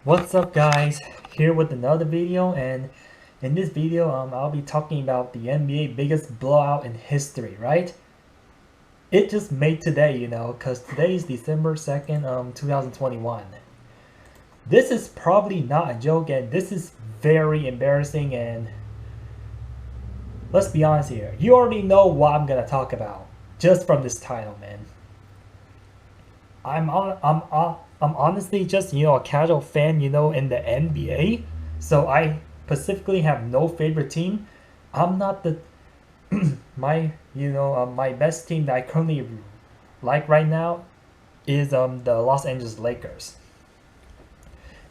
What's up, guys? Here with another video, and in this video I'll be talking about the NBA biggest blowout in history, right? It just made today, because today is December 2nd, 2021. This is probably not a joke, and this is very embarrassing, and let's be honest here. You already know what I'm gonna talk about just from this title, man. I'm honestly just a casual fan in the NBA, so I specifically have no favorite team. I'm not the my best team that I currently like right now is the Los Angeles Lakers.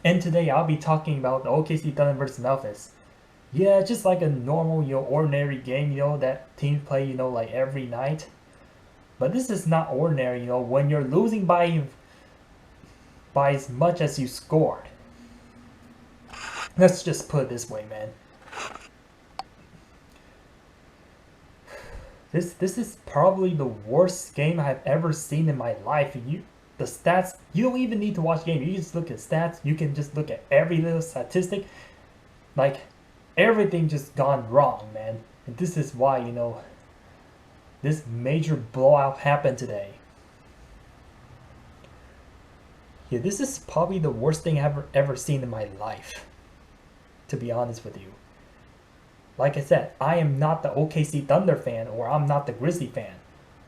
And today I'll be talking about the OKC Thunder versus Memphis. Yeah, just like a normal ordinary game that teams play like every night. But this is not ordinary, when you're losing by as much as you scored. Let's just put it this way, man. This is probably the worst game I've ever seen in my life. The stats, you don't even need to watch the game. You just look at stats. You can just look at every little statistic. Like everything just gone wrong, man. And this is why, this major blowout happened today. Yeah, this is probably the worst thing I've ever seen in my life, to be honest with you. Like I said, I am not the OKC Thunder fan, or I'm not the Grizzly fan.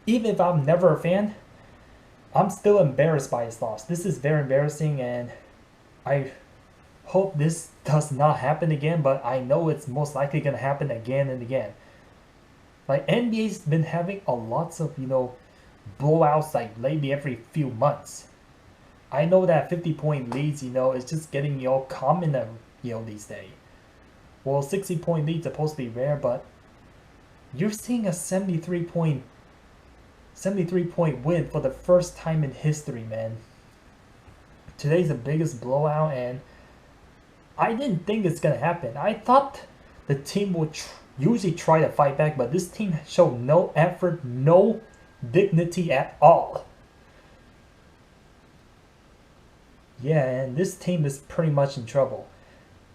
Even if I'm never a fan, I'm still embarrassed by his loss. This is very embarrassing, and I hope this does not happen again, but I know it's most likely going to happen again and again. Like NBA's been having a lots of, blowouts like lately every few months. I know that 50-point leads, is just getting, common, these days. Well, 60-point lead's supposed to be rare, but you're seeing a 73-point win for the first time in history, man. Today's the biggest blowout, and I didn't think it's gonna happen. I thought the team would usually try to fight back, but this team showed no effort, no dignity at all. Yeah, and this team is pretty much in trouble.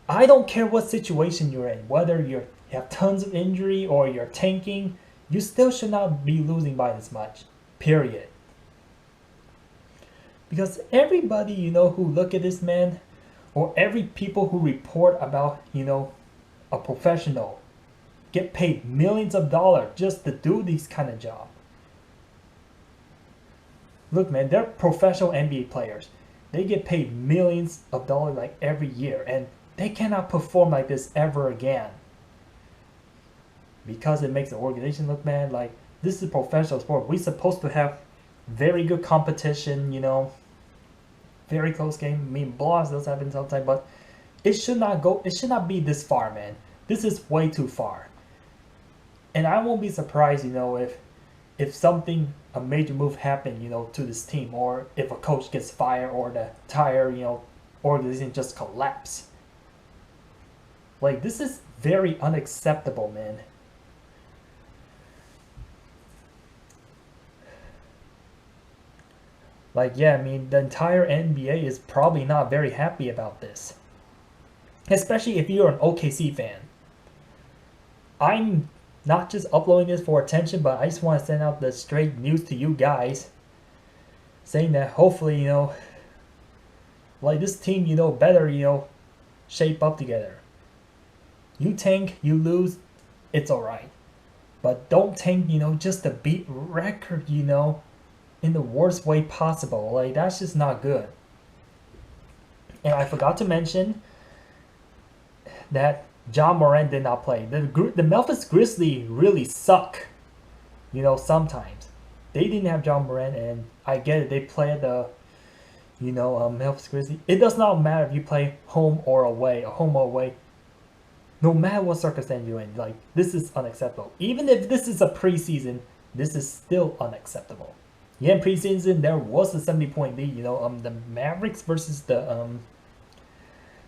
I don't care what situation you're in, whether you have tons of injury or you're tanking, you still should not be losing by this much. Period. Because everybody, who look at this man, or every people who report about, a professional, get paid millions of dollars just to do these kind of job. Look, man, they're professional NBA players. They get paid millions of dollars like every year, and they cannot perform like this ever again. Because it makes the organization look bad. Like, this is a professional sport. We're supposed to have very good competition, very close game. I mean, blowouts does happen sometimes, but it should not be this far, man. This is way too far. And I won't be surprised, if a major move happened, to this team, or if a coach gets fired, or the entire, organization just collapse. Like, this is very unacceptable, man. Like, yeah, I mean, the entire NBA is probably not very happy about this. Especially if you're an OKC fan. I'm not just uploading this for attention, but I just want to send out the straight news to you guys. Saying that hopefully, like this team, better, shape up together. You tank, you lose, it's alright. But don't tank, just to beat record, in the worst way possible. Like, that's just not good. And I forgot to mention that John Morant did not play. The Memphis Grizzlies really suck, sometimes. They didn't have John Morant, and I get it. They play the, Memphis Grizzlies. It does not matter if you play home or away, no matter what circumstance you're in. Like, this is unacceptable. Even if this is a preseason, this is still unacceptable. Yeah, in preseason there was a 70-point lead. The Mavericks versus the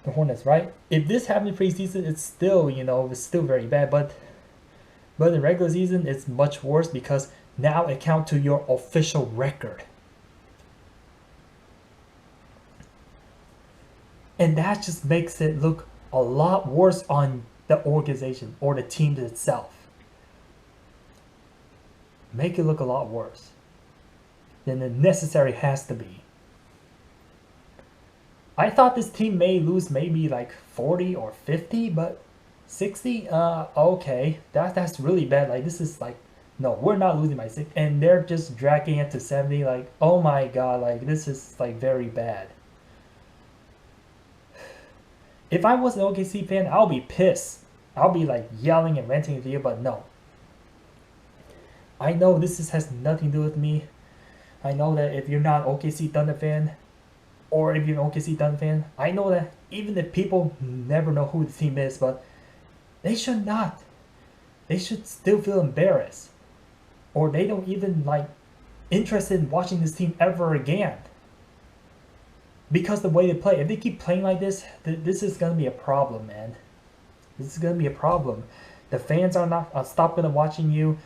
Hornets, right? If this happened in preseason, it's still it's still very bad. But in regular season, it's much worse because now it counts to your official record. And that just makes it look a lot worse on the organization or the team itself. Make it look a lot worse than it necessary has to be. I thought this team may lose maybe like 40 or 50, but 60? Okay. That's really bad. Like, this is like, no, we're not losing by 6. And they're just dragging it to 70. Like, oh my god, like, this is like very bad. If I was an OKC fan, I'll be pissed. I'll be like yelling and ranting at you, but no. I know this has nothing to do with me. I know that if you're not an OKC Thunder fan, or if you're an OKC Thunder fan, I know that even if people never know who the team is, but they should not. They should still feel embarrassed. Or they don't even like interested in watching this team ever again. Because the way they play, if they keep playing like this, this is going to be a problem, man. This is going to be a problem. The fans are not stopping watching you.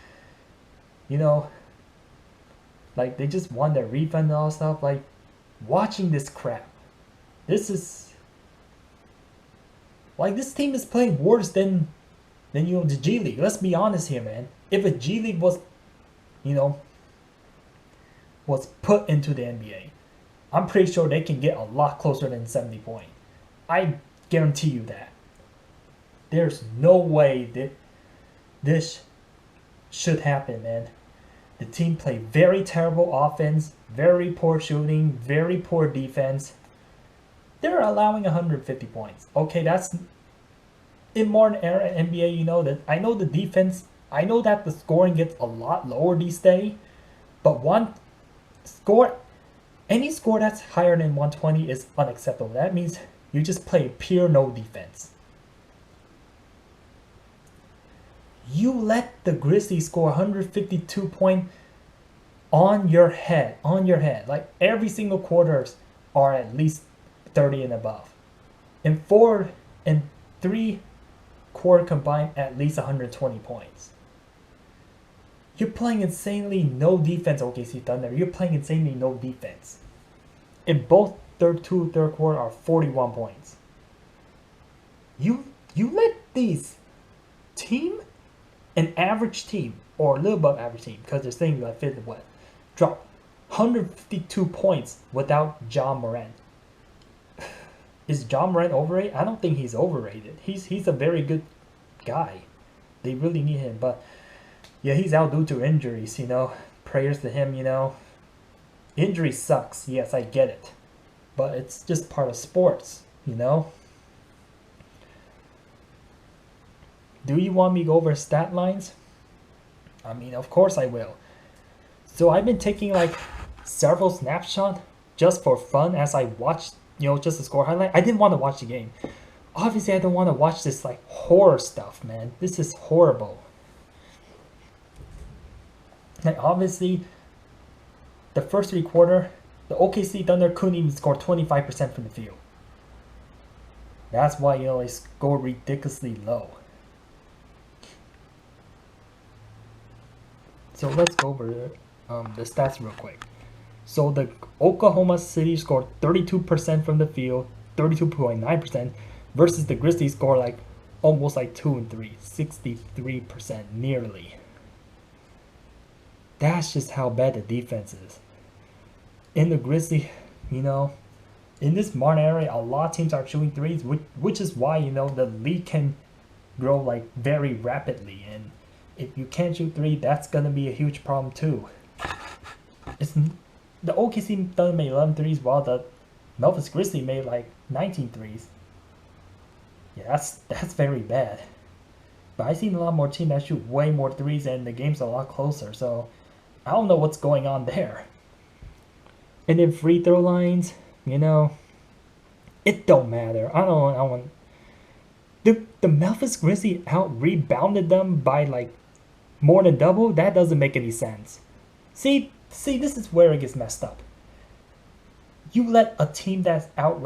You know, like they just want their refund and all stuff. Like, watching this crap. This is like, this team is playing worse than the G League. Let's be honest here, man. If a G League was, was put into the NBA, I'm pretty sure they can get a lot closer than 70 points. I guarantee you that. There's no way that this should happen, man. The team played very terrible offense, very poor shooting, very poor defense. They're allowing 150 points. Okay, that's in modern era NBA. That I know the defense. I know that the scoring gets a lot lower these days, but any score that's higher than 120 is unacceptable. That means you just play pure no defense. You let the Grizzlies score 152 points on your head. Like, every single quarters are at least 30 and above. In 4 and 3 quarter combined, at least 120 points. You're playing insanely no defense, OKC Thunder. You're playing insanely no defense. In both third quarter are 41 points. You let these an average team, or a little above average team, because they're saying like fifth and what, drop 152 points without Ja Morant. Is Ja Morant overrated? I don't think he's overrated. He's a very good guy. They really need him, but yeah, he's out due to injuries. Prayers to him. Injury sucks. Yes, I get it, but it's just part of sports. Do you want me to go over stat lines? I mean, of course I will. So I've been taking like several snapshots just for fun as I watched, just the score highlight. I didn't want to watch the game. Obviously, I don't want to watch this like horror stuff, man. This is horrible. Like, obviously, the first 3 quarters, the OKC Thunder couldn't even score 25% from the field. That's why, they scored ridiculously low. So let's go over the stats real quick. So the Oklahoma City scored 32% from the field, 32.9%, versus the Grizzlies score like almost like 2 and 3, 63% nearly. That's just how bad the defense is. In the Grizzlies, in this modern era, a lot of teams are shooting threes, which is why, the league can grow like very rapidly. And if you can't shoot 3, that's going to be a huge problem too. The OKC Thunder made 11 threes while the Memphis Grizzlies made like 19 threes. Yeah, that's very bad. But I've seen a lot more teams that shoot way more threes and the game's a lot closer. So I don't know what's going on there. And then free throw lines, it don't matter. I don't. The Memphis Grizzlies out rebounded them by like more than double. That doesn't make any sense. See, this is where it gets messed up. You let a team that's out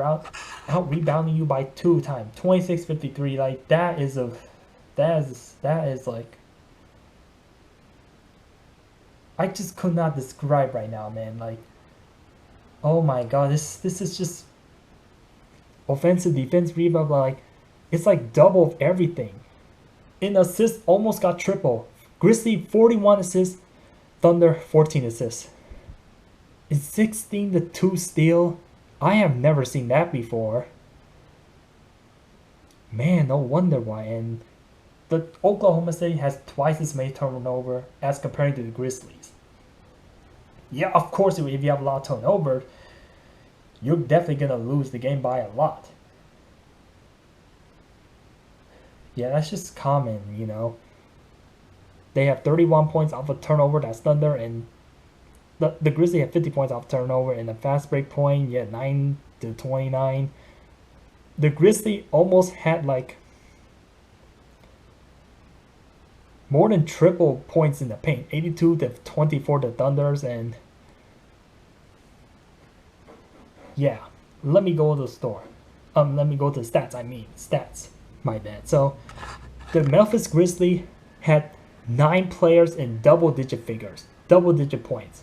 rebounding you by 2 times, 26-53. Like, that is like, I just could not describe right now, man. Like, oh my god, this is just, offensive, defense, rebound, like it's like double of everything. In assists, almost got triple. Grizzly 41 assists, Thunder 14 assists. Is 16-2 steal? I have never seen that before. Man, no wonder why. And the Oklahoma City has twice as many turnover as comparing to the Grizzlies. Yeah, of course, if you have a lot of turnover, you're definitely gonna lose the game by a lot. Yeah, that's just common, you know. They have 31 points off a turnover, that's Thunder, and the Grizzlies have 50 points off turnover, and the fast break point, yeah, 9-29. The Grizzlies almost had like more than triple points in the paint, 82-24 the Thunders, and yeah, let me go to the store. Let me go to the stats. Stats. My bad. So, the Memphis Grizzlies had 9 players in double-digit figures, double-digit points,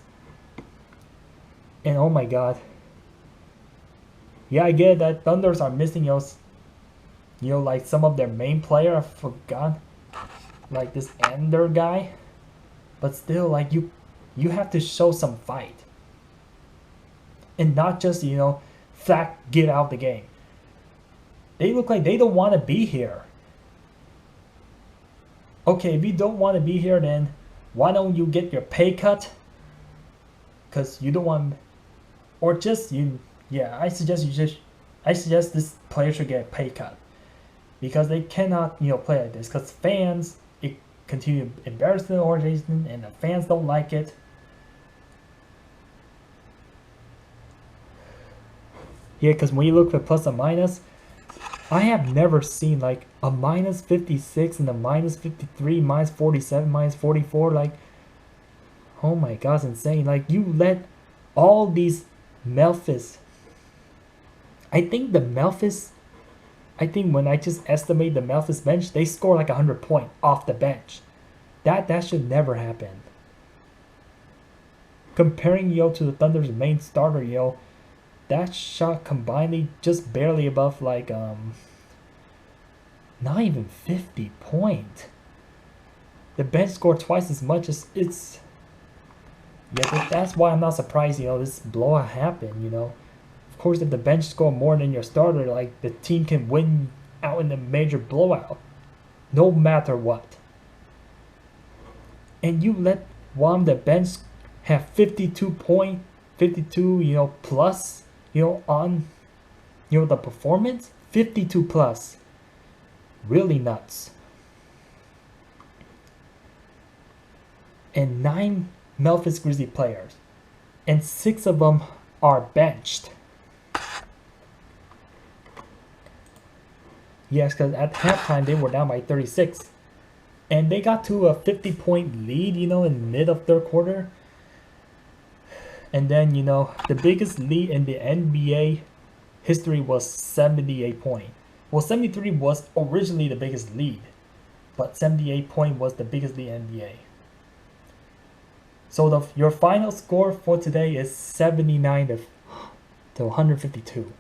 and oh my god. Yeah, I get that Thunders are missing like some of their main player. I forgot, like this Ender guy, but still, like you have to show some fight, and not just flat get out the game. They look like they don't want to be here. Okay, if you don't want to be here, then why don't you get your pay cut? Because you don't want, or just you. Yeah, I suggest this player should get a pay cut, because they cannot play like this. Because fans, it continue to embarrass the organization, and the fans don't like it. Yeah, because when you look at plus and minus, I have never seen like a minus 56 and a minus 53, minus 47, minus 44. Like, oh my god, it's insane. Like, you let all these Memphis. I think when I just estimate the Memphis bench, they score like 100 points off the bench. That should never happen. Comparing to the Thunder's main starter, that shot combinedly just barely above like not even 50 points. The bench scored twice as much as it's. Yeah, that's why I'm not surprised this blowout happened. Of course, if the bench score more than your starter, like the team can win out in a major blowout, no matter what. And you let one of the bench have 52 plus. On the performance, 52 plus. Really nuts. And 9 Memphis Grizzlies players, and 6 of them are benched. Yes, because at halftime they were down by 36, and they got to a 50-point lead, in mid of third quarter. And then, the biggest lead in the NBA history was 78 points. Well, 73 was originally the biggest lead, but 78 points was the biggest lead in the NBA. So your final score for today is 79 to 152.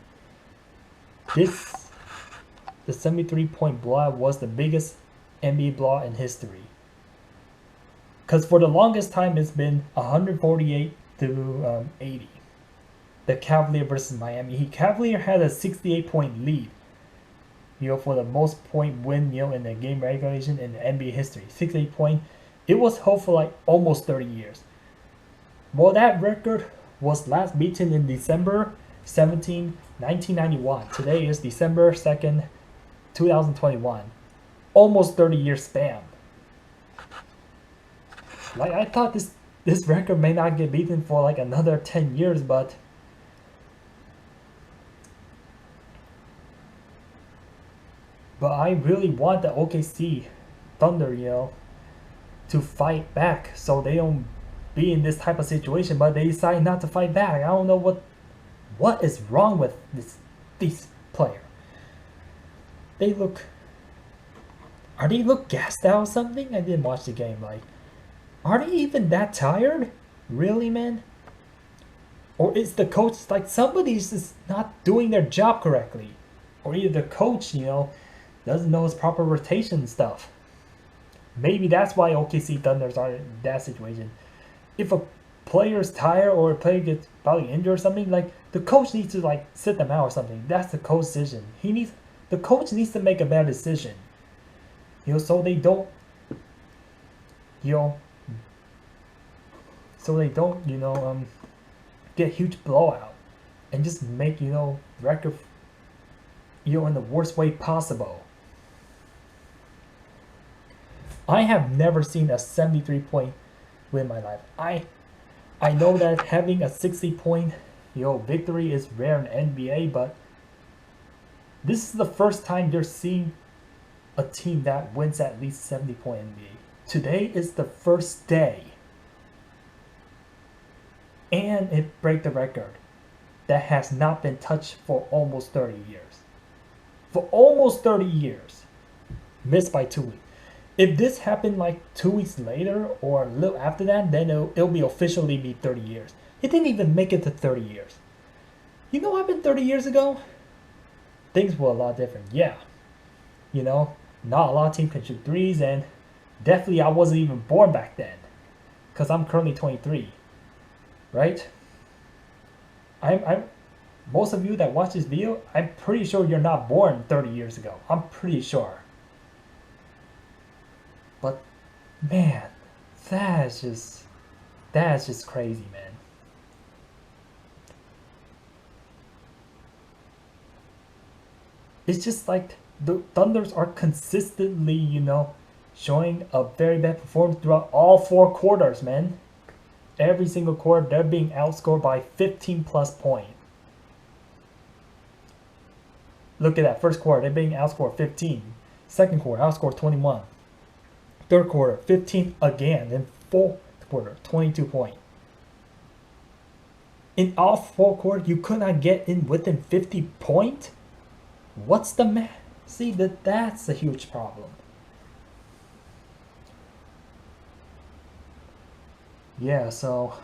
The 73-point blowout was the biggest NBA blowout in history. Because for the longest time, it's been 148 to 80. The Cavalier versus Miami. Cavalier had a 68-point lead, for the most point win, in the game regulation in the NBA history. 68 point. It was held for like almost 30 years. Well, that record was last beaten in December 17, 1991. Today is December 2nd, 2021. Almost 30-year span. Like, I thought this record may not get beaten for like another 10 years, but I really want the OKC Thunder, to fight back so they don't be in this type of situation, but they decide not to fight back. I don't know what is wrong with these players. Are they look gassed out or something? I didn't watch the game. Like, are they even that tired? Really, man? Or is the coach like somebody's just not doing their job correctly? or either the coach, doesn't know his proper rotation stuff. Maybe that's why OKC Thunders are in that situation. If a player's tired or a player gets probably injured or something, like the coach needs to like sit them out or something. That's the coach decision. The coach needs to make a better decision. So they don't you know so they don't get huge blowout and just make record in the worst way possible. I have never seen a 73-point win in my life. I know that having a 60-point victory is rare in NBA, but this is the first time they're seeing a team that wins at least 70-point NBA. Today is the first day, and it break the record that has not been touched for almost 30 years. For almost 30 years, missed by 2 weeks. If this happened like 2 weeks later or a little after that, then it'll be officially be 30 years. It didn't even make it to 30 years. You know what happened 30 years ago? Things were a lot different. Yeah. Not a lot of teams can shoot threes, and definitely I wasn't even born back then. Because I'm currently 23. Right? I'm most of you that watch this video, I'm pretty sure you're not born 30 years ago. I'm pretty sure. But man, that's just crazy, man. It's just like the Thunders are consistently, showing a very bad performance throughout all 4 quarters, man. Every single quarter, they're being outscored by 15 plus points. Look at that. First quarter, they're being outscored 15. Second quarter, outscored 21. Third quarter, 15 again. Then fourth quarter, 22 points. In all 4 quarters, you could not get in within 50 points? What's the matter? See, that's a huge problem. Yeah, so...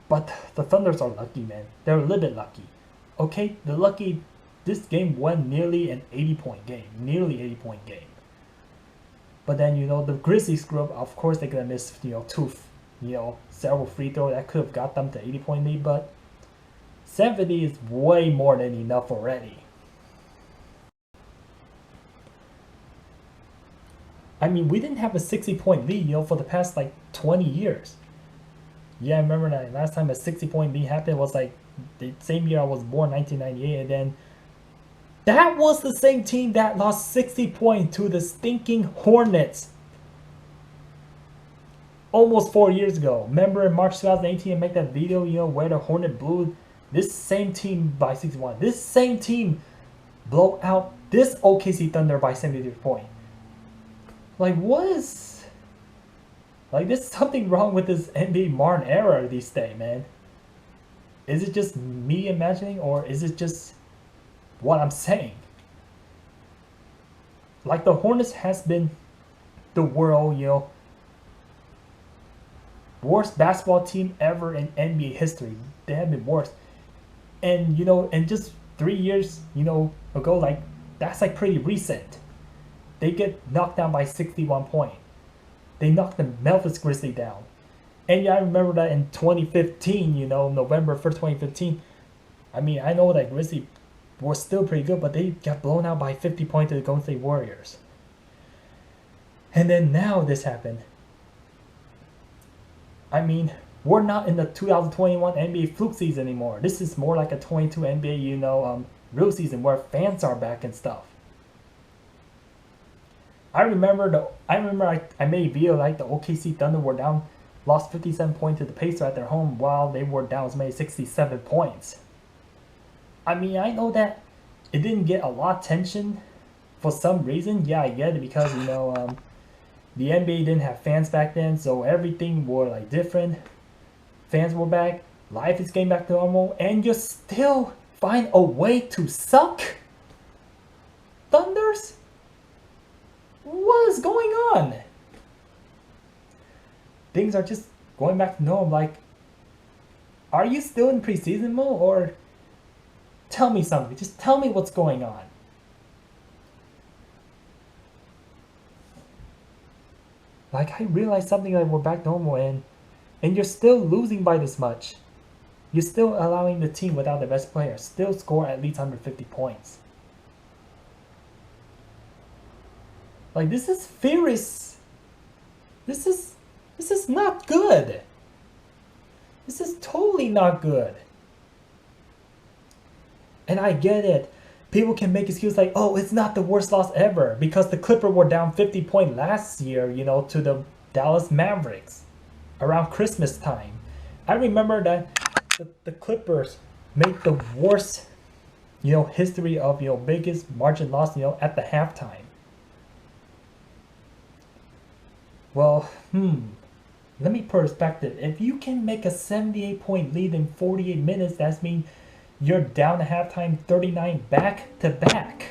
But the Thunders are lucky, man. They're a little bit lucky. Okay, they're lucky this game went nearly an 80-point game. Nearly 80-point game. But then, the Grizzlies group, of course, they're going to miss, several free throws that could have got them to 80-point lead, but 70 is way more than enough already. I mean, we didn't have a 60-point lead, for the past, 20 years. Yeah, I remember that last time a 60-point lead happened was, the same year I was born, 1998, and then that was the same team that lost 60 points to the stinking Hornets almost 4 years ago. Remember in March 2018 I made that video, where the Hornet blew this same team by 61. This same team blow out this OKC Thunder by 73 points. There's something wrong with this NBA modern era these days, man. Is it just me imagining, or is it just what I'm saying? The Hornets has been the world, worst basketball team ever in NBA history. They have been worse. And, and just 3 years, ago, that's pretty recent. They get knocked down by 61 points. They knocked the Memphis Grizzlies down. And yeah, I remember that in 2015, November 1st, 2015. I mean, I know that Grizzlies were still pretty good, but they got blown out by 50 points to the Golden State Warriors. And then now this happened. I mean, we're not in the 2021 NBA fluke season anymore. This is more like a 22 NBA, real season where fans are back and stuff. I remember I made a video the OKC Thunder were down, lost 57 points to the Pacers at their home while they were down as many 67 points. I mean, I know that it didn't get a lot of attention for some reason. Yeah, I get it because, the NBA didn't have fans back then, so everything were different. Fans were back, life is getting back to normal, and you still find a way to suck? Thunders? What is going on? Things are just going back to normal. Are you still in preseason mode, or tell me something. Just tell me what's going on. Like, I realized something like we're back normal, and you're still losing by this much. You're still allowing the team without the best player still score at least 150 points. Like, this is furious. This is not good. This is totally not good. And I get it. People can make excuses like, oh, it's not the worst loss ever because the Clippers were down 50 points last year, you know, to the Dallas Mavericks around Christmas time. I remember that the Clippers made the worst, you know, history of, you know, biggest margin loss, you know, at the halftime. Well, let me perspective. If you can make a 78-point lead in 48 minutes, that means you're down at halftime 39 back to back.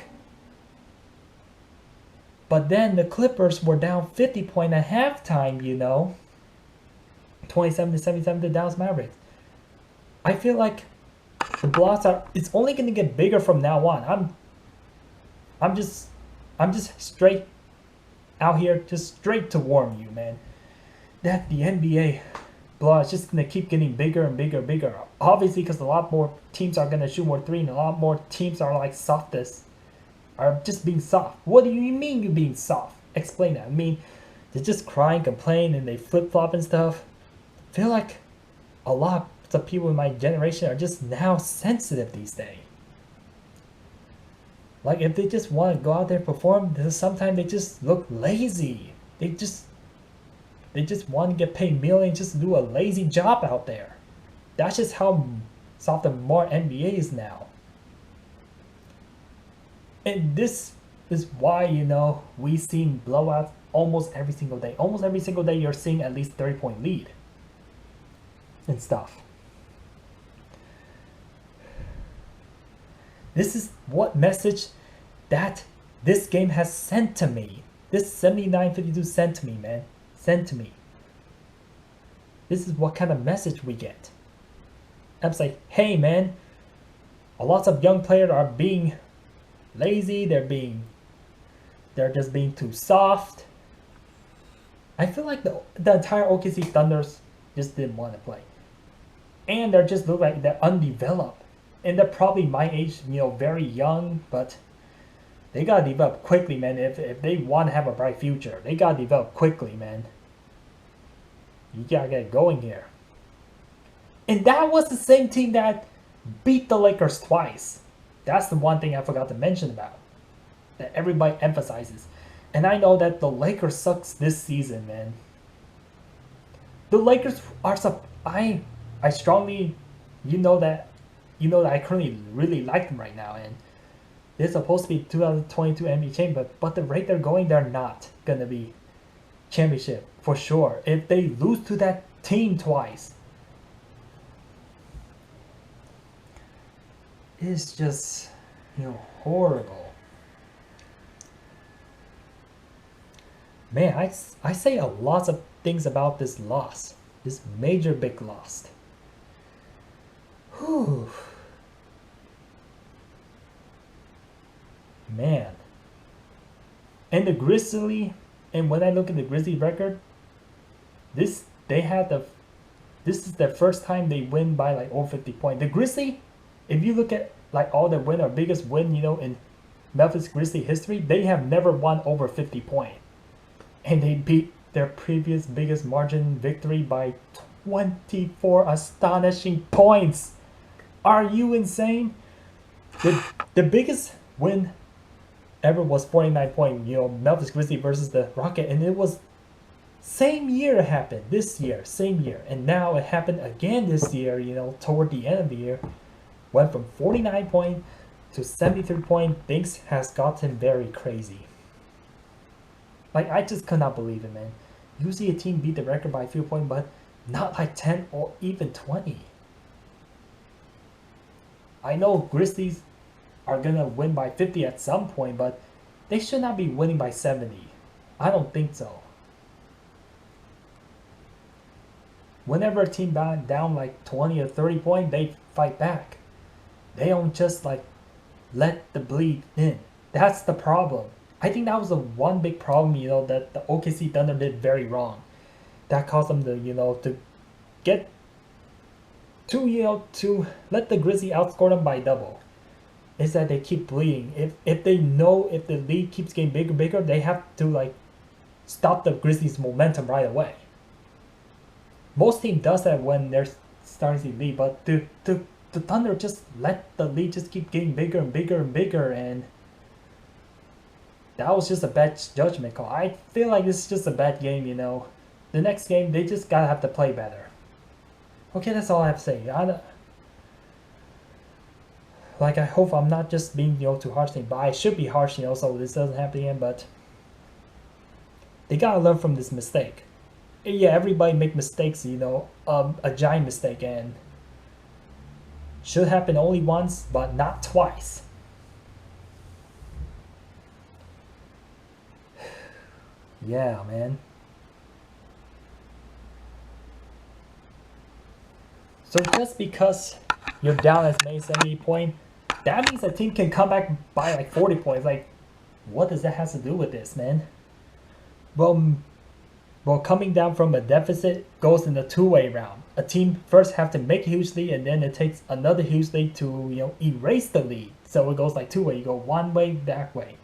But then the Clippers were down 50 points at halftime, you know. 27-77 to Dallas Mavericks. I feel like the blocks it's only gonna get bigger from now on. I'm just straight out here, just straight to warn you, man, that the NBA blowout is just gonna keep getting bigger and bigger and bigger. Obviously, because a lot more teams are gonna shoot more three, and a lot more teams are like softest, are just being soft. What do you mean you're being soft? Explain that. I mean, they're just crying, complain, and they flip flop and stuff. I feel like a lot of people in my generation are just now sensitive these days. Like, if they just want to go out there and perform, sometimes they just look lazy. They just want to get paid millions just to do a lazy job out there. That's just how soft the more NBA is now. And this is why, you know, we've seen blowouts almost every single day. Almost every single day you're seeing at least 30-point lead and stuff. This is what message that this game has sent to me. This 79-52 sent to me, man. Sent to me. This is what kind of message we get. I'm like, hey, man, a lot of young players are being lazy. They're just being too soft. I feel like the entire OKC Thunders just didn't want to play. And they just look like they're undeveloped. And they're probably my age, you know, very young, but they gotta develop quickly, man. If they want to have a bright future, they gotta develop quickly, man. You gotta get going here. And that was the same team that beat the Lakers twice. That's the one thing I forgot to mention about, that everybody emphasizes. And I know that the Lakers sucks this season, man. The Lakers are I strongly, you know that I currently really like them right now, and they're supposed to be 2022 NBA champion, but the rate they're going, they're not gonna be championship for sure. If they lose to that team twice, it's just, you know, horrible. Man, I say a lot of things about this loss, this major big loss. Whew. Man. And the Grizzlies, and when I look at the Grizzlies record, this is their first time they win by like over 50 points. The Grizzlies, if you look at like all the win or biggest win, you know, in Memphis Grizzlies history, they have never won over 50 points. And they beat their previous biggest margin victory by 24 astonishing points. Are you insane? The biggest win ever was 49 point, you know, Memphis Grizzlies versus the Rocket, and it was same year it happened, this year, same year, and now it happened again this year, you know, toward the end of the year, went from 49 point to 73 point. Things has gotten very crazy. Like, I just could not believe it, man. Usually a team beat the record by a few points, but not like 10 or even 20. I know Grizzlies are gonna win by 50 at some point, but they should not be winning by 70. I don't think so. Whenever a team down like 20 or 30 points, they fight back. They don't just like let the bleed in. That's the problem. I think that was the one big problem, that the OKC Thunder did very wrong. That caused them to, to get to let the Grizzlies outscore them by double. Is that they keep bleeding. If they know if the lead keeps getting bigger and bigger, they have to like stop the Grizzlies' momentum right away. Most team does that when they're starting to lead, but the Thunder just let the lead just keep getting bigger and bigger and bigger, and that was just a bad judgment call. I feel like this is just a bad game, The next game, they just gotta have to play better. Okay, that's all I have to say. I hope I'm not just being, too harsh, but I should be harsh, so this doesn't happen again, but they gotta learn from this mistake. Yeah, everybody make mistakes, a giant mistake, and should happen only once, but not twice. Yeah, man. So just because you're down as many 70 points, that means a team can come back by like 40 points. Like, what does that have to do with this, man? Well, coming down from a deficit goes in a two-way round. A team first have to make a huge lead, and then it takes another huge lead to, erase the lead. So it goes like two-way. You go one way, that way.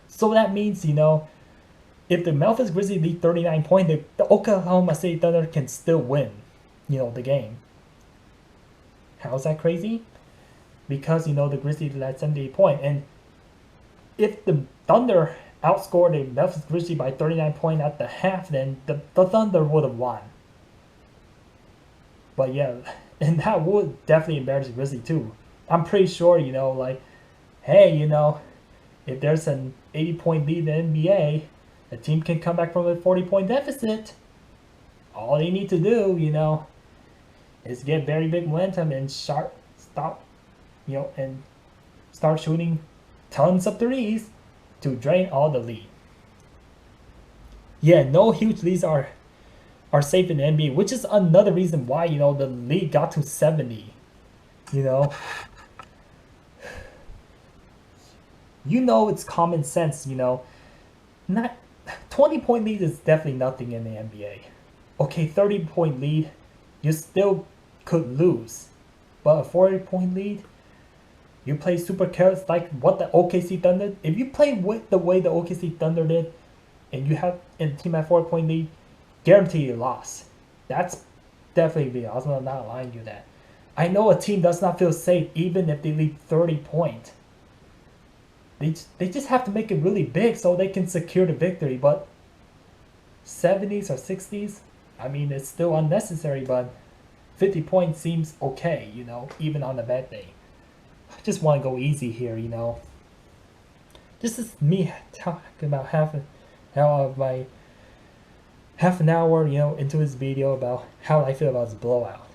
So that means, if the Memphis Grizzlies lead 39 points, the Oklahoma City Thunder can still win, the game. How's that crazy? Because, the Grizzlies led 78 points. And if the Thunder outscored the Memphis Grizzlies by 39 points at the half, then the Thunder would have won. But yeah, and that would definitely embarrass the Grizzlies too. I'm pretty sure, hey, if there's an 80-point lead in the NBA, a team can come back from a 40-point deficit. All they need to do, is get very big momentum and start shooting tons of threes to drain all the lead. Yeah, no huge leads are safe in the NBA, which is another reason why, the league got to 70. It's common sense, not 20-point lead is definitely nothing in the NBA. Okay, 30-point lead, you still could lose. But a 40-point lead, you play super careless like what the OKC Thunder. If you play with the way the OKC Thunder did, and you have a team at 4-point lead, guarantee you loss. That's definitely real. I'm not lying to you that. I know a team does not feel safe even if they lead 30 points. They just have to make it really big so they can secure the victory. But 70s or 60s, I mean, it's still unnecessary, but 50 points seems okay, even on a bad day. I just want to go easy here, This is me talking about half an hour, into this video about how I feel about this blowout.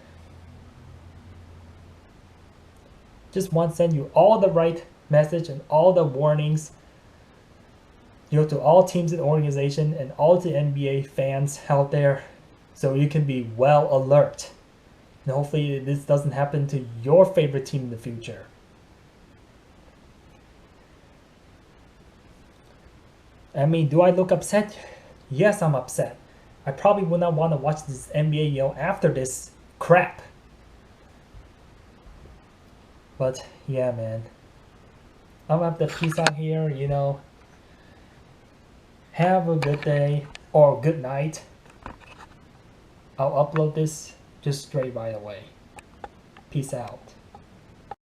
Just want to send you all the right message and all the warnings, to all teams in the organization and all the NBA fans out there, so you can be well alert. And hopefully this doesn't happen to your favorite team in the future. I mean, do I look upset? Yes, I'm upset. I probably would not want to watch this NBA, after this crap. But yeah, man. I'm gonna have to peace out here, Have a good day or good night. I'll upload this just straight right away. Peace out.